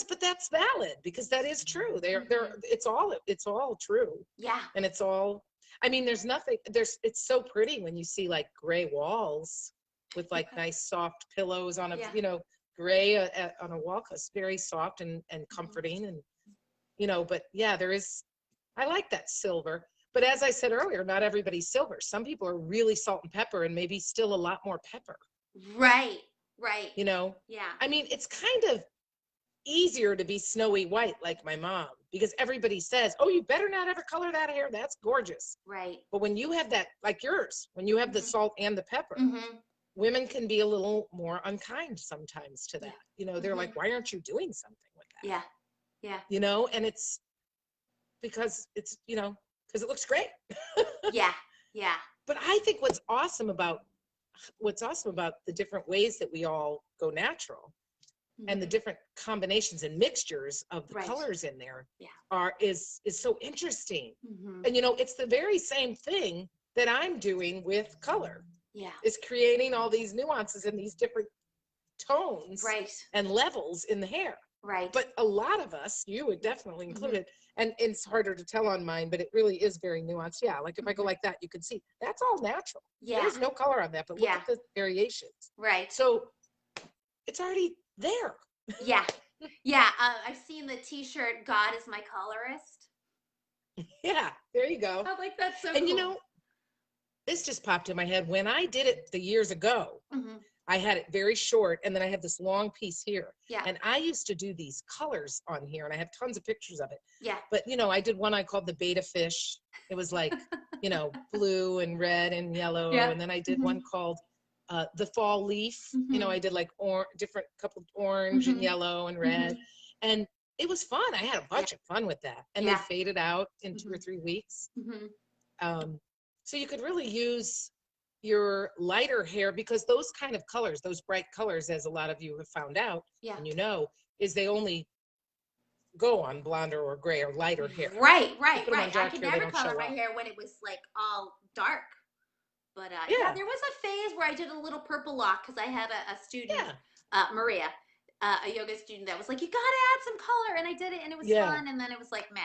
but that's valid because that is true. Mhm. It's all true. Yeah. And it's all, I mean, it's so pretty when you see like gray walls with like Yeah. nice soft pillows on Yeah. gray on a wall, 'cause very soft and Mhm. comforting. And, but yeah, I like that silver. But as I said earlier, not everybody's silver. Some people are really salt and pepper and maybe still a lot more pepper, Right. Right. you know? Yeah. I mean, it's kind of easier to be snowy white like my mom because everybody says, oh, you better not ever color that hair. That's gorgeous. Right. But when you have that, like yours, when you have the Mhm. salt and the pepper, Mhm. women can be a little more unkind sometimes to Yeah. that. They're like, Mhm. why aren't you doing something with that? Yeah. Yeah. And it's because because it looks great. Yeah. Yeah. But I think what's awesome about the different ways that we all go natural and the Mhm. different combinations and mixtures of the Right. colors in there Yeah. is so interesting. Mhm. And it's the very same thing that I'm doing with color, Yeah. is creating all these nuances and these different tones Right. and levels in the hair. Right. But a lot of us, you would definitely include Mhm. it, and it's harder to tell on mine, but it really is very nuanced. Yeah, like if I go Mhm. like that, you can see that's all natural. Yeah. There's no color on that, but look Yeah. at the variations. Right. So it's already there. Yeah. Yeah. I've seen the T-shirt "God is my colorist." Yeah, there you go. I'm like, that's so And cool. this just popped in my head. When I did it the years ago, Mhm. I had it very short, and then I had this long piece here. Yeah. And I used to do these colors on here, and I have tons of pictures of it. Yeah. But, I did one I called the beta fish. It was like, blue and red and yellow. Yeah. And then I did one Mhm. called the fall leaf. I Mhm. did like different couple orange and Mhm. yellow and red. Mhm. And it was fun. I had a Yeah. bunch of fun with that. And they Yeah. faded out in 2 or 3 weeks. Mhm. So you could really use your lighter hair because those kind of colors, those bright colors, as a lot of you have found out, Yeah. and is they only go on blonder or gray or lighter hair. Right. You Right. put them Right. on I dark could hair, they never don't color show my up. hair when it was like all dark. But yeah, Yeah, there was a phase where I did a little purple lock because I had a student, yeah, Maria, a yoga student that was like, you gotta add some color, and I did it, and it was yeah. fun. And then it was like, meh.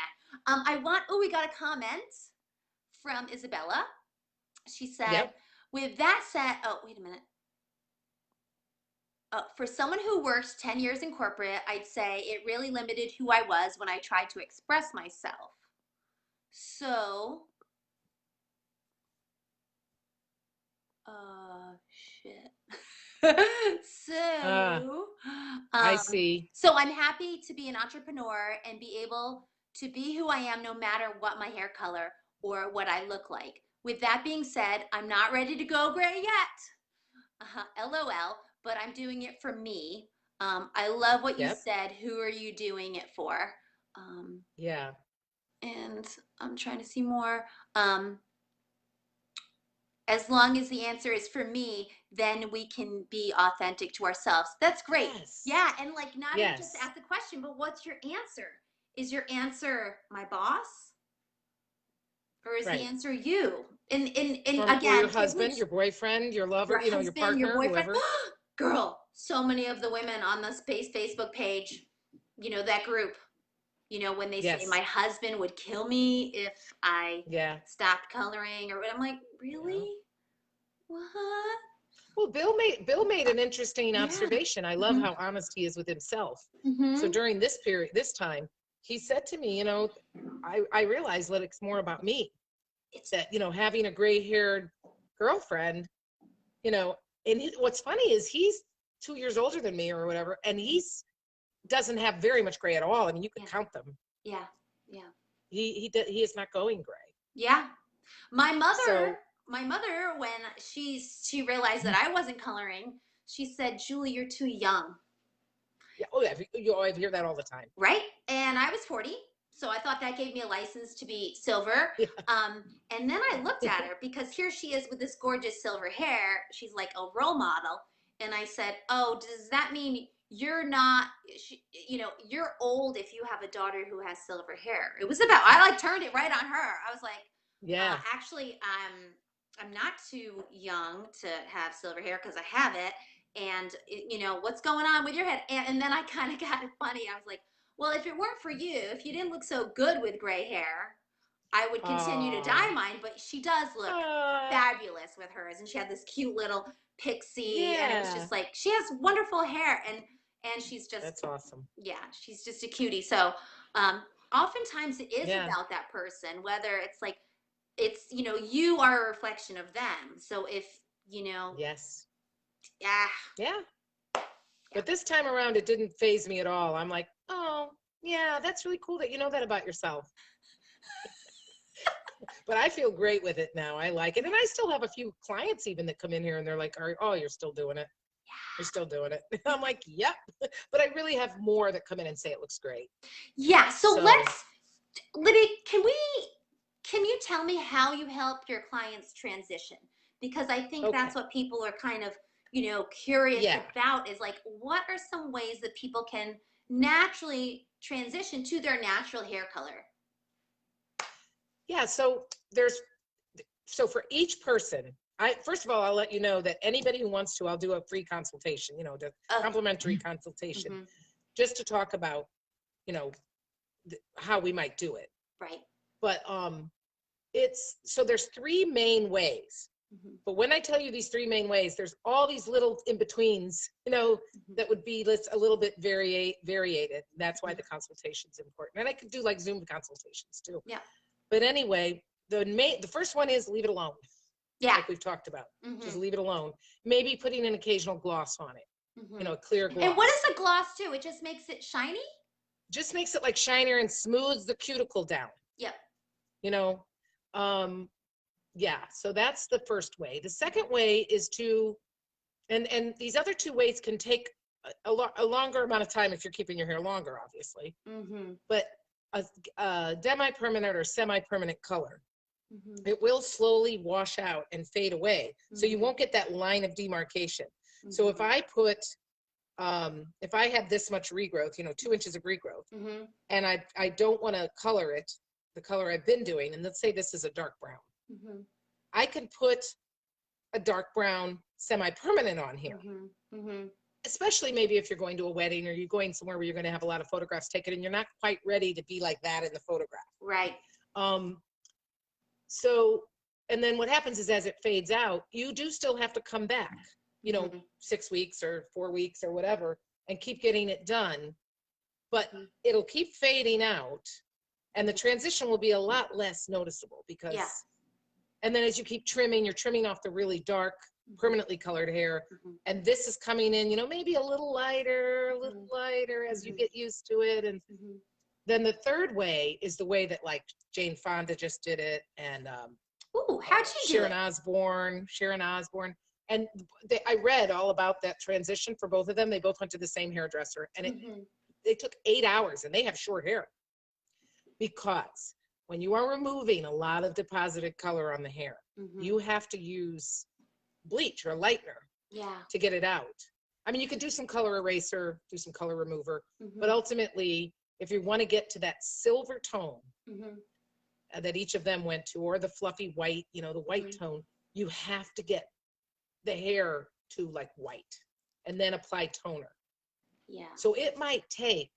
We got a comment from Isabella. She said, Yep. with that said, oh, wait a minute. For someone who worked 10 years in corporate, I'd say it really limited who I was when I tried to express myself. So, Shit. Ah, So, I um, see. so I'm happy to be an entrepreneur and be able to be who I am no matter what my hair color or what I look like. With that being said, I'm not ready to go gray yet. LOL, but I'm doing it for me. I love what you Yep. said. Who are you doing it for? Um, Yeah. and I'm trying to see more. Um, as long as the answer is for me, then we can be authentic to ourselves. That's great. Yes. Yeah, and like not even just Yes. ask the question, but what's your answer? Is your answer my boss? Or is the Right. answer you? And Or your again, it husband, loops your boyfriend, your lover, your your husband, your partner, boyfriend. whoever. Girl, so many of the women on the Space Facebook page, that group, when they say my Yes. husband would kill me if I Yeah. stopped coloring or what. I'm like, Yeah. really? What? Well, Bill made an interesting Yeah. observation. I love Mm-hmm. how honest he is with himself. So Mm-hmm. during this time, he said to me, I realized that it's more about me. It's That, having a gray-haired girlfriend, you know, and what's funny is he's 2 years older than me or whatever, and doesn't have very much gray at all. I mean, you could yeah, count them. yeah, yeah, He is not going gray. yeah. My mother, So my mother, when she realized that I wasn't coloring, she said, "Julie, you're too young." yeah, oh yeah, I hear that all the time. Right? And I was 40, so I thought that gave me a license to be silver. Yeah. And then I looked at her because here she is with this gorgeous silver hair. She's like a role model. And I said, "Oh, does that mean you're not, you're old if you have a daughter who has silver hair?" It was about, I like turned it right on her. I was like, Yeah. actually, I'm not too young to have silver hair because I have it. And what's going on with your head? And then I kind of got it funny. I was like, well, if it weren't for you, if you didn't look so good with gray hair, I would continue to dye Oh. mine. But she does look fabulous with hers, and she had this cute little pixie, and it was Yeah. just like she has wonderful hair, and she's just, That's awesome. yeah, she's just a cutie. So oftentimes it is Yeah. about that person, whether it's like it's you are a reflection of them. So if Yes. yeah, Yeah. yeah, But this time around, it didn't phase me at all. I'm like, oh, yeah, that's really cool that you know that about yourself. But I feel great with it now. I like it. And I still have a few clients even that come in here and they're like, oh, you're still doing it. You're still doing it. I'm like, yep. But I really have more that come in and say it looks great. yeah. So So, Libby, can you tell me how you help your clients transition? Because I think okay. that's what people are kind of, curious Yeah. about is like, what are some ways that people can naturally transition to their natural hair color? Yeah. So for each person, first of all, I'll let you know that anybody who wants to, I'll do a free consultation, the Oh, complimentary consultation, mm-hmm, just to talk about, how we might do it. right. But there's three main ways. Mm-hmm, But when I tell you these three main ways, there's all these little in betweens, mm-hmm, that would be a little bit variated. That's why the consultation is important. And I could do like Zoom consultations too. yeah. But anyway, the first one is leave it alone, Yeah. like we've talked about. Just Mm-hmm, leave it alone. Maybe putting an occasional gloss on it, mm-hmm. a clear gloss. And what does the gloss do? It just makes it shiny? Just makes it like shinier and smooths the cuticle down. Yep. You know, yeah. So that's the first way. The second way is and these other two ways can take a longer amount of time if you're keeping your hair longer, obviously. Mm-hmm, But a demi-permanent or semi-permanent color, mm-hmm, it will slowly wash out and fade away. So you mm-hmm, won't get that line of demarcation. So mm-hmm, if I have this much regrowth, 2 inches of regrowth, mm-hmm, and I don't want to color it the color I've been doing, and let's say this is a dark brown, mm-hmm, I can put a dark brown semi-permanent on here, mm-hmm, mm-hmm. especially maybe if you're going to a wedding or you're going somewhere where you're going to have a lot of photographs taken and you're not quite ready to be like that in the photograph. Right. So, and then what happens is as it fades out, you do still have to come back, Mm-hmm. 6 weeks or 4 weeks or whatever, and keep getting it done. But Mm-hmm. it'll keep fading out and the transition will be a lot less noticeable Yeah. and then as you keep trimming, you're trimming off the really dark permanently colored hair. And this is coming in, you know, maybe a little lighter as you get used to it. And then the third way is the way that like Jane Fonda just did it. And ooh, how'd she do it? Sharon Osbourne. And I read all about that transition for both of them. They both went to the same hairdresser, and they took 8 hours, and they have short hair. Because when you are removing a lot of deposited color on the hair, you have to use bleach or lightener to get it out. I mean, you could do some color eraser, do some color remover, but ultimately, if you want to get to that silver tone that each of them went to, or the fluffy white, you know, the white tone, you have to get the hair to like white and then apply toner. Yeah. So it might take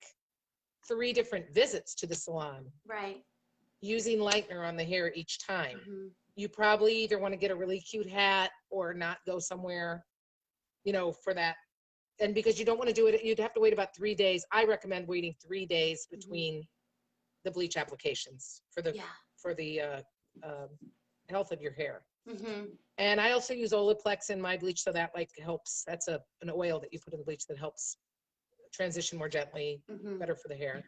3 different visits to the salon. Right. Using lightener on the hair each time. You probably either want to get a really cute hat or not go somewhere, you know, for that. And because you don't want to do it, you'd have to wait about 3 days. I recommend waiting 3 days between the bleach applications for the health of your hair. And I also use Olaplex in my bleach, so that like helps. That's an oil that you put in the bleach that helps transition more gently, better for the hair.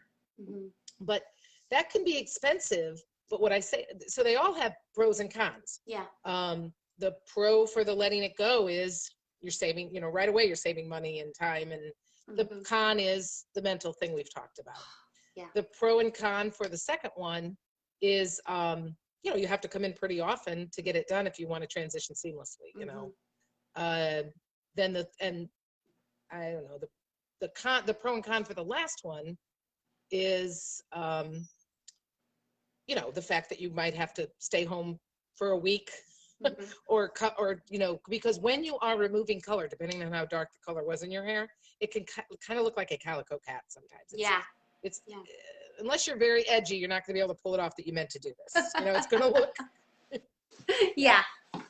But that can be expensive. But what I say, so they all have pros and cons. Yeah. The pro for the letting it go is you're saving, you know, right away you're saving money and time. And the con is the mental thing we've talked about. Yeah. The pro and con for the second one is, you know, you have to come in pretty often to get it done if you want to transition seamlessly, you know. Then I don't know, the pro and con for the last one is, you know, the fact that you might have to stay home for a week or you know, because when you are removing color, depending on how dark the color was in your hair, it can kind of look like a calico cat sometimes. It's unless you're very edgy, you're not going to be able to pull it off that you meant to do this. You know, it's going to look. So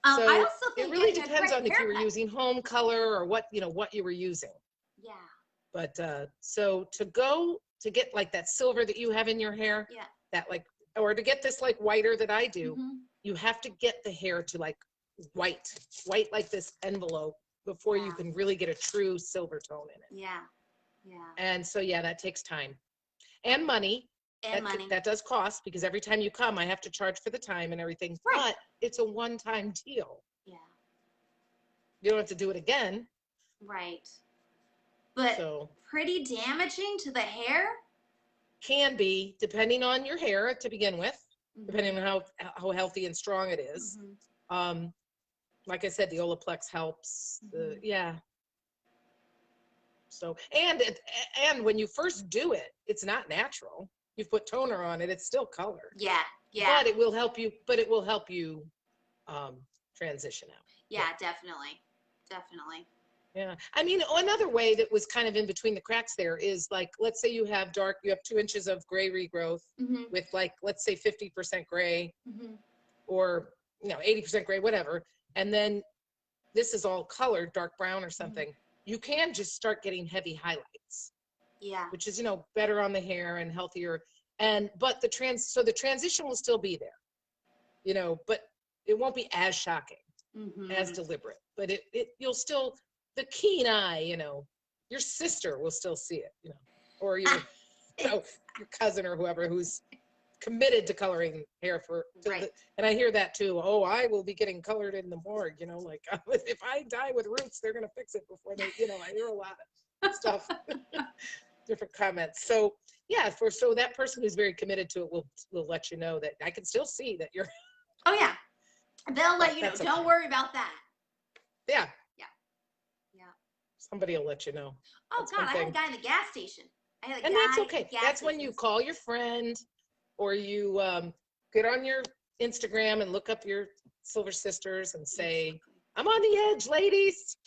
I also think it really depends on if you were using home color or what, you know, what you were using. Yeah. But so to get like that silver that you have in your hair, that like, or to get this like whiter that I do, you have to get the hair to like white like this envelope before you can really get a true silver tone in it. Yeah. And so that takes time and money. That does cost, because every time you come, I have to charge for the time and everything. Right. But it's a one-time deal. Yeah. You don't have to do it again. Right. But pretty damaging to the hair? Can be, depending on your hair to begin with, depending on how healthy and strong it is. Like I said, the Olaplex helps. So, and when you first do it, it's not natural. You've put toner on it, it's still color. Yeah. But it will help you, transition out. Yeah, definitely. Yeah. I mean, another way that was kind of in between the cracks there is like, let's say you have 2 inches of gray regrowth with like, let's say 50% gray or, you know, 80% gray, whatever. And then this is all colored, dark brown or something. You can just start getting heavy highlights. Yeah. Which is, you know, better on the hair and healthier. But the transition will still be there, you know, but it won't be as shocking, as deliberate, but you'll still, the keen eye, you know, your sister will still see it, you know, or your, you know, your cousin or whoever who's committed to coloring hair and I hear that too. Oh, I will be getting colored in the morgue, you know, like if I die with roots, they're going to fix it before they, you know, I hear a lot of stuff, different comments. So so that person who's very committed to it will let you know that I can still see that you're. Oh yeah. They'll let you know. Don't worry about that. Yeah. Somebody will let you know. Oh God, I had a guy in the gas station. That's okay. That's when you call your friend, or you get on your Instagram and look up your Silver Sisters and say, I'm on the edge, ladies.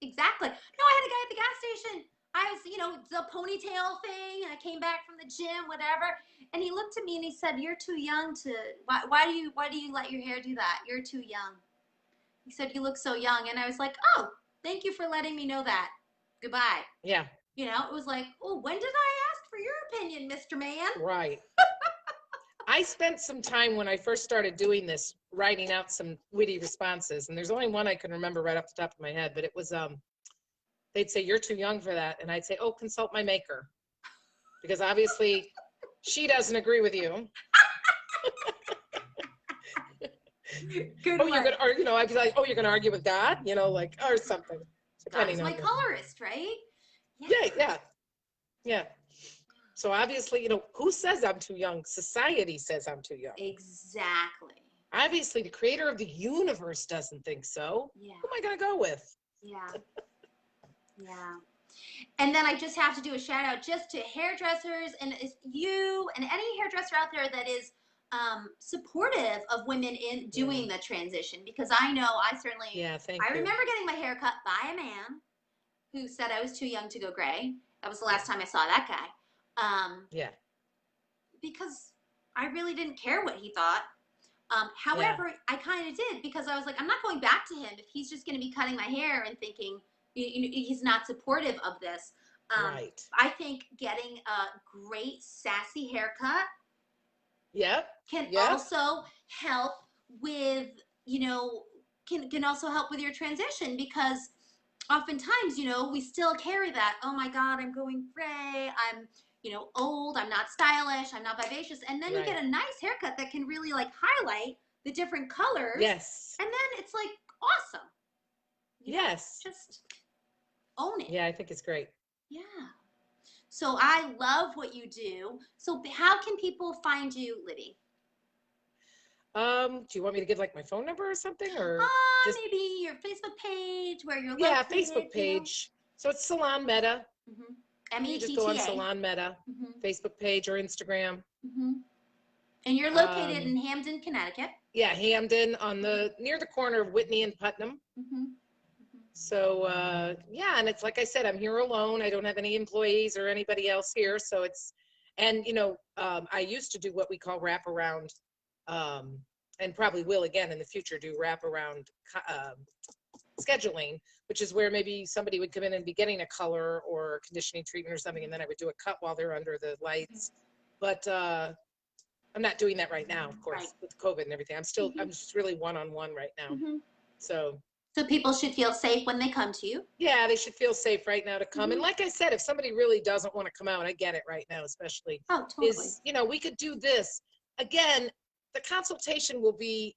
Exactly. No, I had a guy at the gas station. I was, you know, the ponytail thing. I came back from the gym, whatever. And he looked at me and he said, you're too young to, why do you let your hair do that? You're too young. He said, you look so young. And I was like, oh, thank you for letting me know that. Goodbye. Yeah. You know, it was like, oh, when did I ask for your opinion, Mr. Man? Right. I spent some time when I first started doing this, writing out some witty responses, and there's only one I can remember right off the top of my head, but it was, they'd say, "You're too young for that." And I'd say, "Oh, consult my maker." Because obviously she doesn't agree with you. Good Oh, one. you're gonna, or I'd be like, "Oh, you're gonna argue with God," like, or something. God is my colorist, right? Yeah. So obviously, who says I'm too young? Society says I'm too young. Exactly. Obviously, the creator of the universe doesn't think so. Yeah. Who am I gonna go with? Yeah. Yeah. And then I just have to do a shout out just to hairdressers and you and any hairdresser out there that is supportive of women in doing the transition, because I know I certainly, thank I you. remember getting my hair cut by a man who said I was too young to go gray. That was the last time I saw that guy. Because I really didn't care what he thought. However, I kind of did, because I was like, I'm not going back to him if he's just going to be cutting my hair and thinking he's not supportive of this. Right. I think getting a great sassy haircut can also help with, can also help with your transition, because oftentimes, we still carry that, oh my God, I'm going gray, I'm, old, I'm not stylish, I'm not vivacious. And then you get a nice haircut that can really like highlight the different colors. Yes. And then it's like awesome. Just own it. Yeah, I think it's great. Yeah. So I love what you do. So how can people find you, Libby? Do you want me to give like my phone number or something, or just maybe your Facebook page, where you're located? Yeah, Facebook page. So it's Salon Metta. M-E-T-T-A. You just go on Salon Metta, Facebook page or Instagram. And you're located in Hamden, Connecticut. Yeah, Hamden, on near the corner of Whitney and Putnam. So and it's like I said, I'm here alone. I don't have any employees or anybody else here. So it's, and I used to do what we call wraparound, and probably will again in the future do wraparound scheduling, which is where maybe somebody would come in and be getting a color or conditioning treatment or something, and then I would do a cut while they're under the lights. But I'm not doing that right now, of course, with COVID and everything. I'm just really one-on-one right now. So people should feel safe when they come to you. Yeah, they should feel safe right now to come. And like I said, if somebody really doesn't want to come out, I get it right now, especially. Oh, totally. We could do this. Again, the consultation will be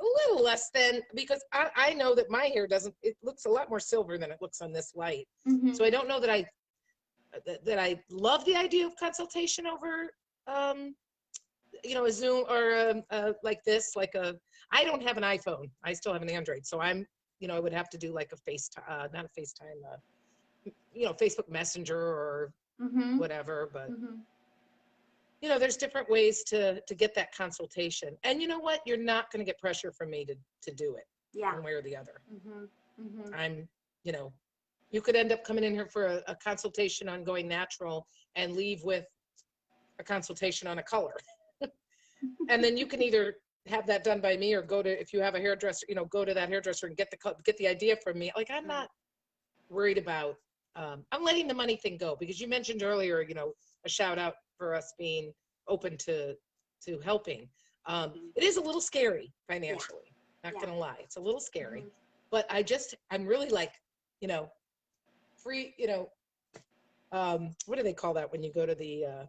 a little less than, because I know that my hair it looks a lot more silver than it looks on this light. So I don't know that I love the idea of consultation over, a Zoom or like this, I don't have an iPhone. I still have an Android. So I would have to do like a FaceTime, not a FaceTime, Facebook Messenger or whatever. But, there's different ways to get that consultation. And you know what? You're not going to get pressure from me to do it one way or the other. I'm, you could end up coming in here for a consultation on going natural and leave with a consultation on a color. And then you can either have that done by me or go to, if you have a hairdresser, go to that hairdresser and get the idea from me. Like, I'm not worried about, I'm letting the money thing go, because you mentioned earlier, a shout out for us being open to helping. It is a little scary financially, not gonna lie. It's a little scary, but I'm really like, free, what do they call that when you go to the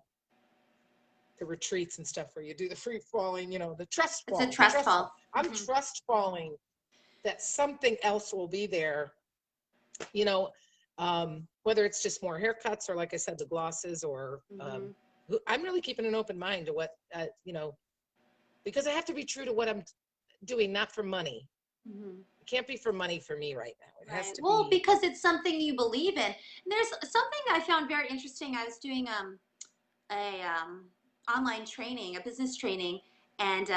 retreats and stuff where you do the free falling, the trust fall. It's a trust fall. I'm trust falling that something else will be there, whether it's just more haircuts or, like I said, the glosses, or I'm really keeping an open mind to what, because I have to be true to what I'm doing, not for money. It can't be for money for me right now. It has to be. Because it's something you believe in. And there's something I found very interesting. I was doing online training, a business training, and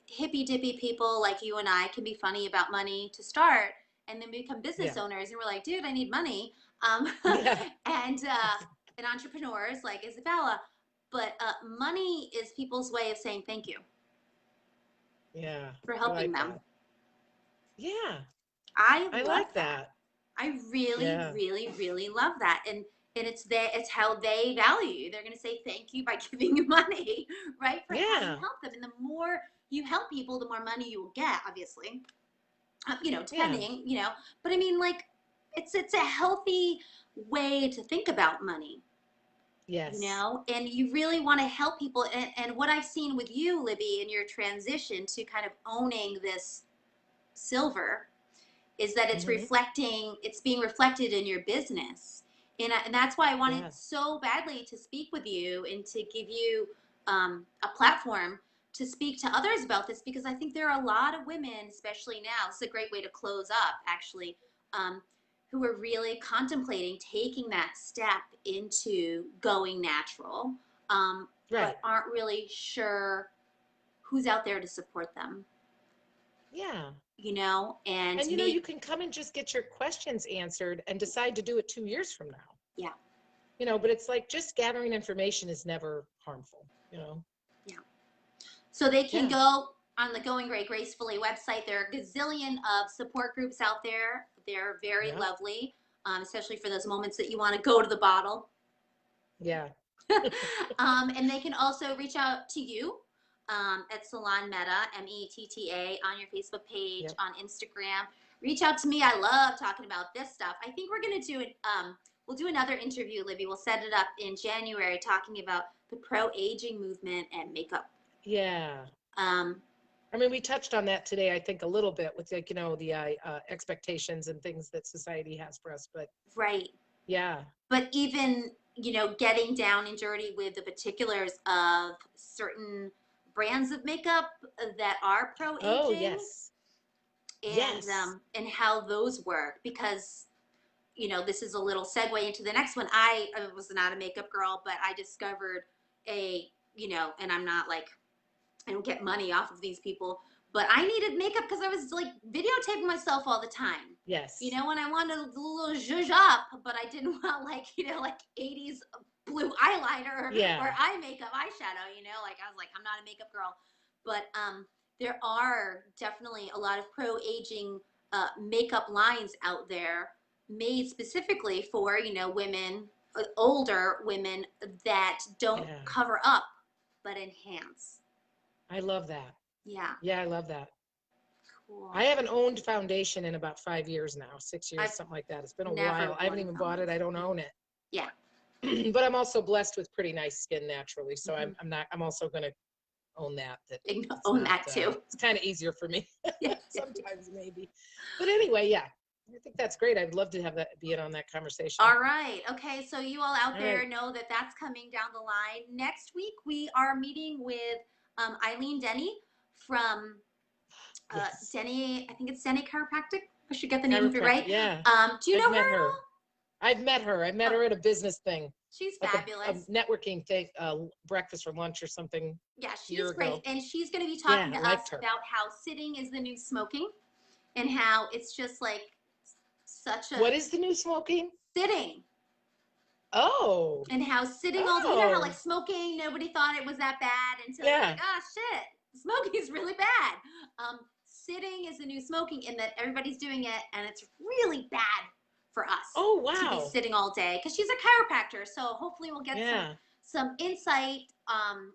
hippy dippy people like you and I can be funny about money to start, and then become business owners, and we're like, dude, I need money. And entrepreneurs like Isabella, but money is people's way of saying thank you. For helping them. I like that. I really, really, really love that. And And it's how they value you. They're going to say thank you by giving you money, right? For how you Yeah. help them. And the more you help people, the more money you will get, obviously. Yeah. Depending, but I mean, like, it's a healthy way to think about money, Yes. and you really want to help people. And what I've seen with you, Libby, in your transition to kind of owning this silver is that Hmm. it's being reflected in your business. And that's why I wanted Yeah. so badly to speak with you and to give you a platform to speak to others about this, because I think there are a lot of women, especially now. This is a great way to close up, actually, um, who are really contemplating taking that step into going natural, but Right. aren't really sure who's out there to support them, Yeah. and And you maybe, can come and just get your questions answered and decide to do it 2 years from now. yeah, But it's like just gathering information is never harmful. yeah. So they can Yeah. go on the Going Gray Gracefully website. There are a gazillion of support groups out there. They're very Yeah. lovely, especially for those moments that you want to go to the bottle. Yeah. And they can also reach out to you at Salon Metta, Metta, on your Facebook page, Yep. on Instagram. Reach out to me. I love talking about this stuff. I think we're going to do it. We'll do another interview, Libby. We'll set it up in January, talking about the pro-aging movement and makeup. Yeah. Um, I mean, we touched on that today, I think, a little bit with the expectations and things that society has for us. But right. yeah. But even, getting down and dirty with the particulars of certain brands of makeup that are Oh, pro-aging, yes. and Yes. how those work, because this is a little segue into the next one. I was not a makeup girl, but I discovered and I'm not like, I don't get money off of these people, but I needed makeup because I was like videotaping myself all the time. Yes. When I wanted a little zhuzh up, but I didn't want like, like 80s blue eyeliner or Yeah. eye makeup, eyeshadow, like I was like, I'm not a makeup girl. But there are definitely a lot of pro-aging makeup lines out there made specifically for, women, older women, that don't Yeah. cover up but enhance. I love that. Yeah, Yeah, I love that. I cool. haven't owned foundation in about 5 years now, 6 years, I've something like that. It's been a never while. I haven't worn even bought it. I foundation. don't own it. Yeah. But I'm also blessed with pretty nice skin naturally. So Hmm. I'm also going to own that it's Own not that too. it's kind of easier for me Yeah. sometimes maybe. But anyway, yeah. I think that's great. I'd love to have that be it on that conversation. All right. Okay. So you all out All there right. know that that's coming down the line. Next week, we are meeting with Eileen Denny from Yes. Denny. I think it's Denny Chiropractic. I should get the name of it Chiropractic. right. Yeah. Do you I've know her met at her. all? I've met her. I met Oh, her at a business thing, she's like a fabulous. networking thing, breakfast or lunch or something Yeah, a year she's great. ago. And she's going to be Yeah, talking I to us liked her. about how sitting is the new smoking, and how it's just like such a What is the new smoking? sitting. Oh. And how sitting all day, how like Oh. smoking, nobody thought it was that bad until you're like, Yeah. oh shit, smoking is really bad. Sitting is the new smoking, in that everybody's doing it, and it's really bad for us Oh, to be wow. sitting all day. Because she's a chiropractor, so hopefully we'll get Yeah. some insight on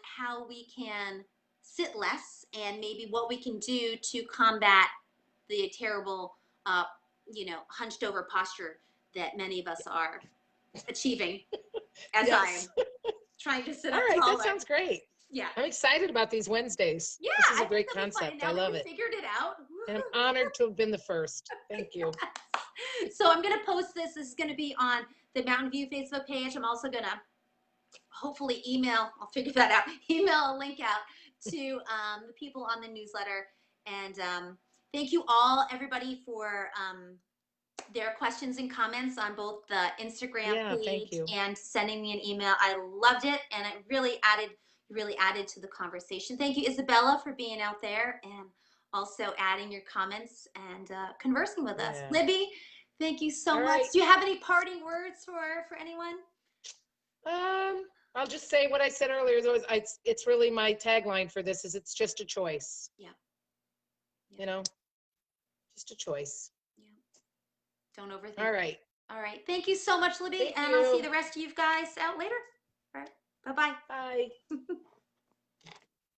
how we can sit less, and maybe what we can do to combat the terrible, hunched over posture that many of us are achieving, as Yes. I'm trying to sit All up right. That taller. sounds great. Yeah. I'm excited about these Wednesdays. Yeah, This is I a think great they'll be fun. And concept. I now that love we it. figured it out. And I'm honored to have been the first. Thank you. So I'm going to post this. This is going to be on the Mountain View Facebook page. I'm also going to hopefully I'll figure that out, email a link out to the people on the newsletter. And thank you all, everybody, for their questions and comments on both the Instagram Yeah, thank page you. and sending me an email. I loved it, and it really added to the conversation. Thank you, Isabella, for being out there and also adding your comments and conversing with us. Yeah. Libby, thank you so All much. right. Do you have any parting words for anyone? I'll just say what I said earlier. It's really my tagline for this is it's just a choice. Yeah. You know, just a choice. Yeah. Don't overthink. All right. All right. Thank you so much, Libby. Thank And I'll see you. the rest of you guys out later. All right. Bye-bye. Bye.